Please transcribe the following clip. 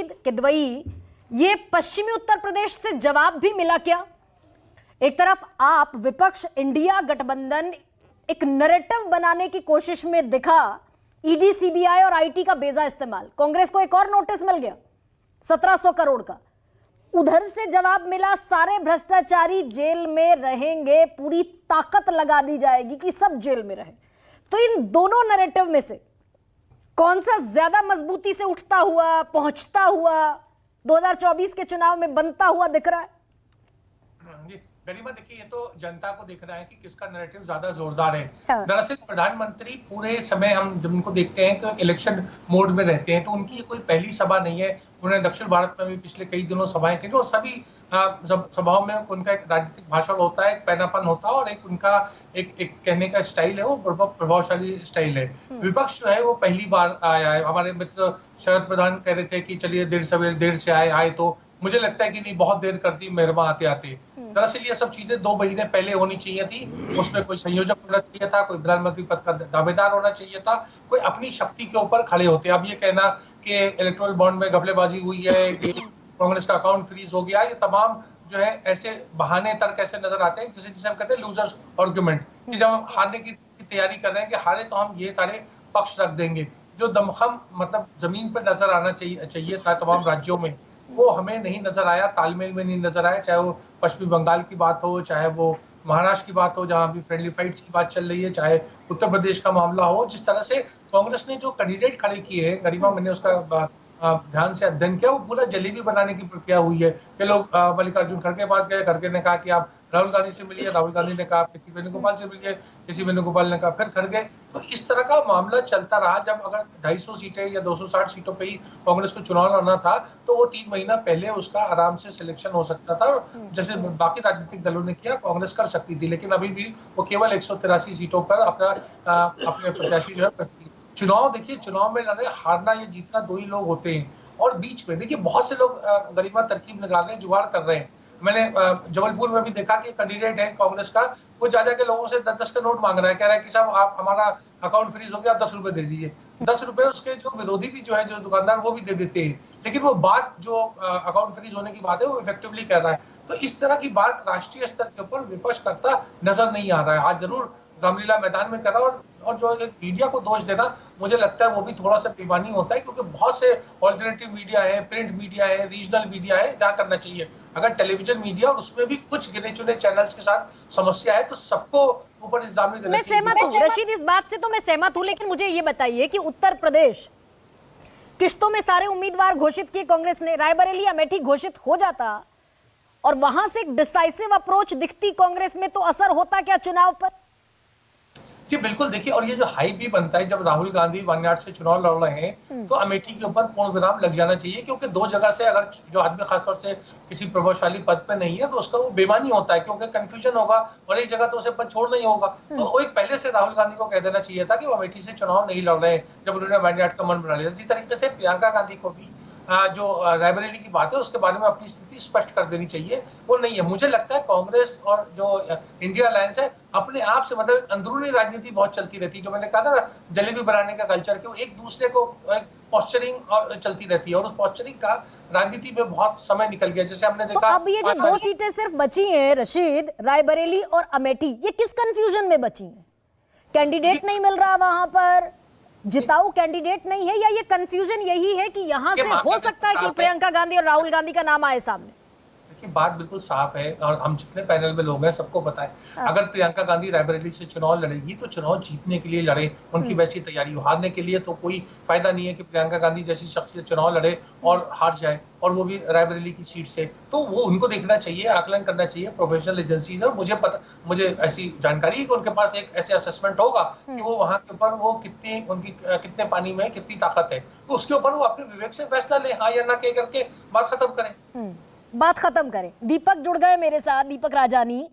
रशीद किदवई, ये पश्चिमी उत्तर प्रदेश से जवाब भी मिला क्या? एक तरफ आप विपक्ष इंडिया गठबंधन एक नैरेटिव बनाने की कोशिश में दिखा, ईडी सीबीआई और आईटी का बेजा इस्तेमाल, कांग्रेस को एक और नोटिस मिल गया 1700 करोड़ का। उधर से जवाब मिला सारे भ्रष्टाचारी जेल में रहेंगे, पूरी ताकत लगा दी जाएगी कि सब जेल में रहे। तो इन दोनों नैरेटिव में से कौन सा ज्यादा मजबूती से उठता हुआ, पहुंचता हुआ 2024 के चुनाव में बनता हुआ दिख रहा है? गरिमा, देखिए, ये तो जनता को देखना है कि किसका नैरेटिव ज्यादा जोरदार है। हाँ। दरअसल प्रधानमंत्री पूरे समय हम जब उनको देखते हैं तो इलेक्शन मोड में रहते हैं, तो उनकी ये कोई पहली सभा नहीं है। उन्होंने दक्षिण भारत में भी पिछले कई दिनों सभाएं की, तो सभी सभाओं में उनका एक राजनीतिक भाषण होता है, एक पैनापन होता है और एक उनका एक कहने का स्टाइल है, वो प्रभावशाली स्टाइल है। विपक्ष जो है वो पहली बार आया है। हमारे मित्र शरद प्रधान कह रहे थे कि चलिए देर से आए, तो मुझे लगता है कि नहीं, बहुत देर कर दी मेहरमा आते आते। दरअसल ये सब चीजें 2 महीने पहले होनी चाहिए थी। उसमें कोई संयोजक होना चाहिए था, कोई प्रधानमंत्री पद का दावेदार होना चाहिए था, कोई अपनी शक्ति के ऊपर खड़े होते। अब ये कहना कि इलेक्टोरल बॉन्ड में घपलेबाजी हुई है, कि कांग्रेस का अकाउंट फ्रीज हो गया, ये तमाम जो है ऐसे बहाने तर्क ऐसे नजर आते हैं जिसे हम कहते हैं लूजर्स आर्गुमेंट, कि जब हम हारने की तैयारी कर रहे हैं कि हारे तो हम ये सारे पक्ष रख देंगे। जो दमखम मतलब जमीन पर नजर आना चाहिए था तमाम राज्यों में, वो हमें नहीं नजर आया, तालमेल में नहीं नजर आया। चाहे वो पश्चिमी बंगाल की बात हो, चाहे वो महाराष्ट्र की बात हो जहां भी फ्रेंडली फाइट्स की बात चल रही है, चाहे उत्तर प्रदेश का मामला हो। जिस तरह से कांग्रेस ने जो कैंडिडेट खड़े किए हैं, गरिमा, मैंने उसका ध्यान से अध्ययन किया, वो पूरा जलेबी बनाने की प्रक्रिया हुई है कि लोग मल्लिकार्जुन खड़गे पास गए, खड़गे ने कहा कि आप राहुल गांधी से मिलिए, राहुल गांधी ने कहा किसी वेणुगोपाल से मिलिए, किसी वेणुगोपाल ने कहा फिर खड़गे। तो इस तरह का मामला चलता रहा। जब अगर 250 सीटें या 260 सीटों पे ही कांग्रेस को चुनाव लड़ना था, तो वो 3 महीना पहले उसका आराम से सिलेक्शन हो सकता था, जैसे बाकी राजनीतिक दलों ने किया, कांग्रेस कर सकती थी। लेकिन अभी भी वो केवल 183 सीटों पर अपने प्रत्याशी जो है चुनाव, देखिए, चुनाव में लड़े, हारना या जीतना 2 ही लोग होते हैं। और बीच में देखिए बहुत से लोग गरिमा तरकीब निकाल रहे हैं, जुगाड़ कर रहे हैं। मैंने जबलपुर में भी देखा कि कैंडिडेट है कांग्रेस का, वो जा के लोगों से 10-10 का नोट मांग रहा है, कह रहा है कि साहब आप हमारा अकाउंट फ्रीज हो गया, आप 10 रुपए दे दीजिए। 10 रुपए उसके जो विरोधी भी जो है, जो दुकानदार, वो भी दे देते हैं। लेकिन वो बात जो अकाउंट फ्रीज होने की बात है, वो इफेक्टिवली कर रहा है। तो इस तरह की बात राष्ट्रीय स्तर के ऊपर विपक्ष करता नजर नहीं आ रहा है। आज जरूर रामलीला मैदान में करा, और जो एक मीडिया को दोष देना, मुझे लगता है वो भी थोड़ा सा बेईमानी होता है, क्योंकि बहुत से ऑल्टरनेटिव मीडिया है, प्रिंट मीडिया है, रीजनल मीडिया है, जहाँ करना चाहिए। अगर टेलीविजन मीडिया और उसमें भी कुछ गिने चुने चैनल्स के साथ समस्या है, तो सबको ऊपर इल्जाम नहीं देना चाहिए। मैं सहमत हूँ रशीद, इस बात से तो मैं सहमत हूँ, लेकिन मुझे ये बताइए कि उत्तर प्रदेश किश्तों में सारे उम्मीदवार घोषित किए कांग्रेस ने, रायबरेली अमेठी घोषित हो जाता और वहां से एक डिसाइसिव अप्रोच दिखती कांग्रेस में, तो असर होता क्या चुनाव पर? जी बिल्कुल, देखिए, और ये जो हाइप भी बनता है, जब राहुल गांधी वायनाड से चुनाव लड़ रहे हैं, तो अमेठी के ऊपर पूर्ण विराम लग जाना चाहिए, क्योंकि 2 जगह से अगर जो आदमी खासतौर से किसी प्रभावशाली पद पे नहीं है, तो उसका वो बेमानी होता है, क्योंकि कंफ्यूजन होगा और एक जगह तो उसे पद छोड़ना ही होगा। तो वो एक पहले से राहुल गांधी को कह देना चाहिए था कि वो अमेठी से चुनाव नहीं लड़ रहे हैं, जब उन्होंने वायनाड का मन बना लिया। इसी तरीके से प्रियंका गांधी को भी जो रायबरेली की बात है, उसके बारे में अपनी स्थिति स्पष्ट कर देनी चाहिए, वो नहीं है। मुझे लगता है कांग्रेस और जो इंडिया अलायंस है, अपने आप से मतलब अंदरूनी राजनीति बहुत चलती रहती है। जो मैंने कहा था जलेबी बनाने का कल्चर, के वो एक दूसरे को पोस्चरिंग और चलती रहती है, और उस पोस्चरिंग का राजनीति में बहुत समय निकल गया, जैसे हमने देखा। तो अब ये जो 2 सीटें सिर्फ बची हैं रशीद, रायबरेली और अमेठी, ये किस कंफ्यूजन में बची हैं? कैंडिडेट नहीं मिल रहा वहां पर, जिताऊ कैंडिडेट नहीं है, या ये कंफ्यूजन यही है कि यहां से हो सकता है कि प्रियंका गांधी और राहुल गांधी का नाम आए सामने? देखिए, बात बिल्कुल साफ है, और हम जितने पैनल में लोग हैं सबको पता है, अगर प्रियंका गांधी रायबरेली से चुनाव लड़ेगी तो चुनाव जीतने के लिए लड़े, उनकी वैसी तैयारी हो। हारने के लिए तो कोई फायदा नहीं है कि प्रियंका गांधी जैसी शख्सियत चुनाव लड़े और हार जाए, और वो भी रायबरेली की सीट से। तो वो उनको देखना चाहिए, आकलन करना चाहिए प्रोफेशनल एजेंसीज। और मुझे ऐसी जानकारी है कि उनके पास एक ऐसे असेसमेंट होगा कि वो वहां के ऊपर वो कितने पानी में कितनी ताकत है, तो उसके ऊपर वो अपने विवेक से फैसला ले, हाँ या ना कह करके बात खत्म करें। बात खत्म करें। दीपक जुड़ गए मेरे साथ, दीपक राजानी।